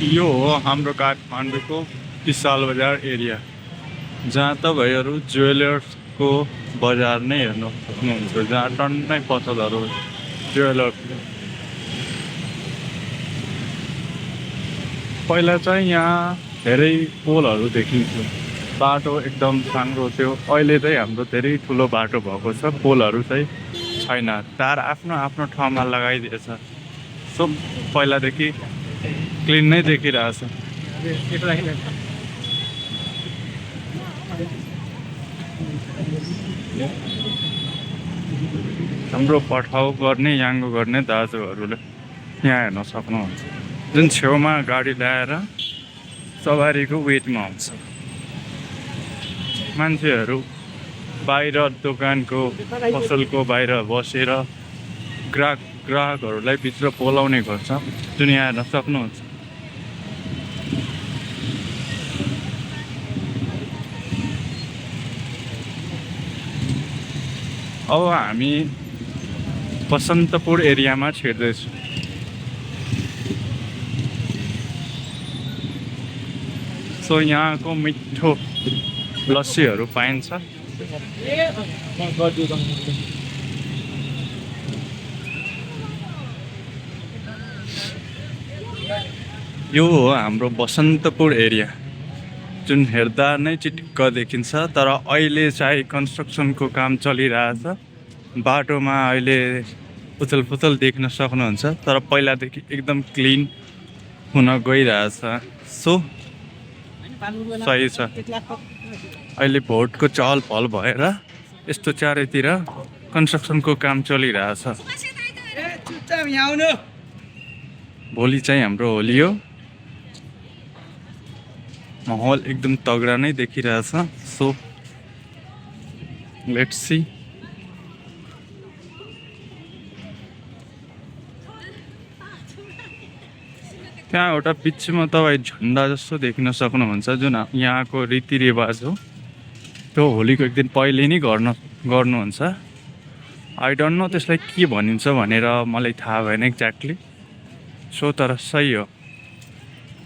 यो हो हाम्रो काठमाडौँको विशाल बजार एरिया, जहाँ तपाईँहरू ज्वेलर्सको बजार नै हेर्न सक्नुहुन्छ, जहाँ टन्नै पसलहरू ज्वेलर्स। पहिला चाहिँ यहाँ धेरै पोलहरू देखिन्थ्यो, बाटो एकदम साङ्गो थियो। अहिले चाहिँ हाम्रो धेरै ठुलो बाटो भएको छ, पोलहरू चाहिँ छैन, तार आफ्नो आफ्नो ठाउँमा लगाइदिएछ। सो पहिलादेखि क्लिन नै देखिरहेछ। हाम्रो पठाउ गर्ने याङ्गो गर्ने दाजुहरूले यहाँ हेर्न सक्नुहुन्छ, जुन छेउमा गाडी ल्याएर सवारीको वेटमा हुन्छ। मान्छेहरू बाहिर दोकानको पसलको बाहिर बसेर ग्राहकहरूलाई भित्र बोलाउने गर्छ, जुन यहाँ हेर्न सक्नुहुन्छ। अब हामी बसन्तपुर एरियामा छिर्दैछौँ। सो यहाँको मिठो लस्सीहरू पाइन्छ। यो हो हाम्रो बसन्तपुर एरिया, जुन हेर्दा नै चिटिक्क देखिन्छ, तर अहिले चाहिँ कन्स्ट्रक्सनको काम चलिरहेछ। बाटोमा अहिले उथलपुथल देख्न सक्नुहुन्छ, तर पहिलादेखि एकदम क्लिन हुन गइरहेछ। सो सही छ। अहिले भोटको चहल पहल भएर यस्तो चारैतिर कन्स्ट्रक्सनको काम चलिरहेछ। भोलि चाहिँ हाम्रो होली हो, माहौल एकदम तगडा नै देखिरहेछ। So let's see. त्यहाँ एउटा बिचमा तपाईँ झन्डा जस्तो देख्न सक्नुहुन्छ, जुन यहाँको रीतिरिवाज हो। त्यो होलीको एक दिन पहिले नै गर्नुहुन्छ। आई डोन्ट नो त्यसलाई के भनिन्छ भनेर मलाई थाहा भएन एक्ज्याक्टली। सो तर सही हो।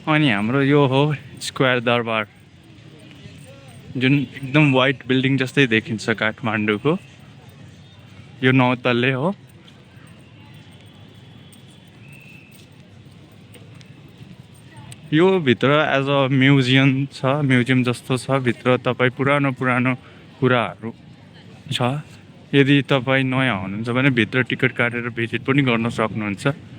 अनि हाम्रो यो हो स्क्वायर दरबार, जुन एकदम वाइट बिल्डिङ जस्तै देखिन्छ काठमाडौँको। यो 9 तल्ले हो। यो भित्र एज अ म्युजियम छ, म्युजियम जस्तो छ। भित्र तपाईँ पुरानो कुराहरू छ। यदि तपाईँ नयाँ हुनुहुन्छ भने भित्र टिकट काटेर भिजिट पनि गर्न सक्नुहुन्छ।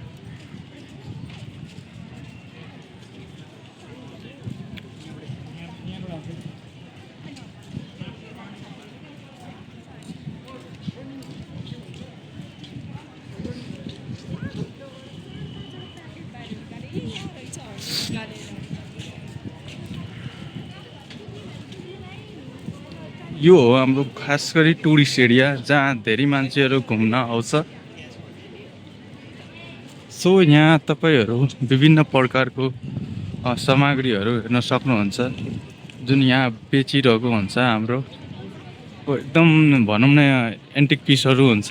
यो हो हाम्रो खास गरी टुरिस्ट एरिया, जहाँ धेरै मान्छेहरू घुम्न आउँछ। सो यहाँ तपाईँहरू विभिन्न प्रकारको सामग्रीहरू हेर्न सक्नुहुन्छ, जुन यहाँ बेचिरहेको हुन्छ। हाम्रो एकदम भनौँ न एन्टिक पिसहरू हुन्छ,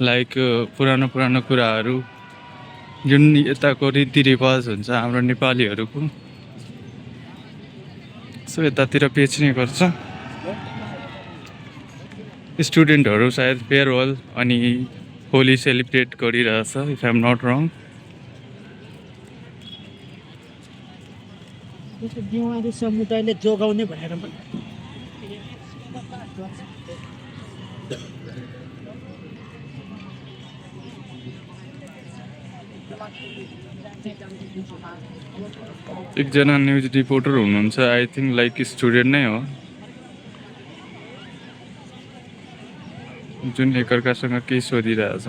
लाइक पुरानो कुराहरू, जुन यताको रीतिरिवाज हुन्छ हाम्रो नेपालीहरूको। सो यतातिर बेच्ने गर्छ। स्टुडेन्टहरू सायद फेयरवेल अनि होली सेलिब्रेट गरिरहेछ, इफ आइ एम नट रङ। समुदायले जोगाउने भनेर एकजना न्युज रिपोर्टर हुनुहुन्छ, आई थिङ्क लाइक स्टुडेन्ट नै हो, जुन एकअर्कासँग केही सोधिरहेछ।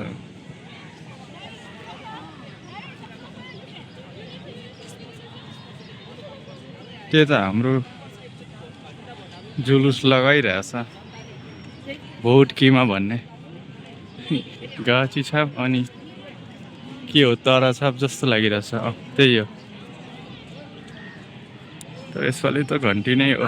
त्यो त हाम्रो जुलुस लगाइरहेछ, भोट केमा भन्ने। गाछी छाप अनि के हो तारा छाप जस्तो लागिरहेछ। त्यही हो, तर यसपालि त घन्टी नै हो।